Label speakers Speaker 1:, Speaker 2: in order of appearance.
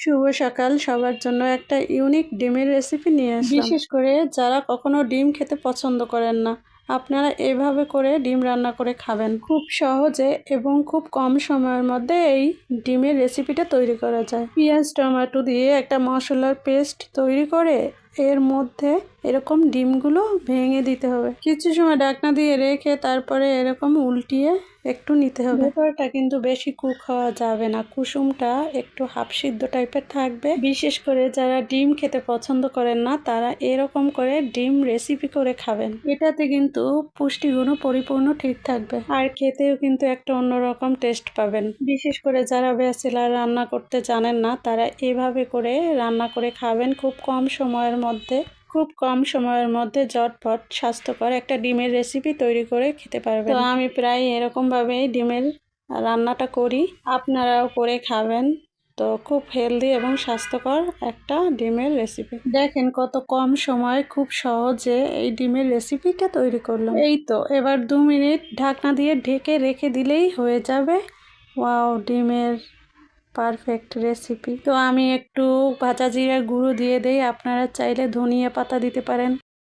Speaker 1: শুভ সকাল সবার জন্য একটা ইউনিক ডিমের রেসিপি নিয়ে আসলাম। বিশেষ করে যারা কখনো ডিম খেতে পছন্দ করেন না, আপনারা এভাবে করে ডিম রান্না করে খাবেন। খুব সহজে এবং খুব কম সময়ের মধ্যে এই ডিমের রেসিপিটা তৈরি করা যায়। পেঁয়াজ টমেটো দিয়ে একটা মশলার পেস্ট তৈরি করে এর মধ্যে এরকম ডিমগুলো ভেঙে দিতে হবে। কিছু সময় ঢাকনা দিয়ে রেখে তারপরে এরকম উল্টিয়ে একটু নিতে হবে। ভেতরটা কিন্তু বেশি কুক হওয়া যাবে না, কুসুমটা একটু হাফ সিদ্ধ টাইপের থাকবে। বিশেষ করে যারা ডিম খেতে পছন্দ করেন না তারা এরকম করে ডিম রেসিপি করে খাবেন। এটাতে কিন্তু পুষ্টিগুণও পরিপূর্ণ ঠিক থাকবে আর খেতেও কিন্তু একটা অন্যরকম টেস্ট পাবেন। বিশেষ করে যারা ব্যাচেলার রান্না করতে জানেন না তারা এভাবে করে রান্না করে খাবেন। খুব কম সময়ের মধ্যে ঝটপট স্বাস্থ্যকর একটা ডিমের রেসিপি তৈরি করে খেতে পারবেন। তো আমি প্রায় এরকমভাবেই ডিমের রান্নাটা করি, আপনারাও করে খাবেন। তো খুব হেলদি এবং স্বাস্থ্যকর একটা ডিমের রেসিপি। দেখেন কত কম সময়ে খুব সহজে এই ডিমের রেসিপিটা তৈরি করলাম। এই তো এবার 2 মিনিট ঢাকনা দিয়ে ঢেকে রেখে দিলেই হয়ে যাবে ওয়াও ডিমের পারফেক্ট রেসিপি। তো আমি একটু ভাজা জিরার গুঁড়ো দিয়ে দেই, আপনারা চাইলে ধনিয়া পাতা দিতে পারেন।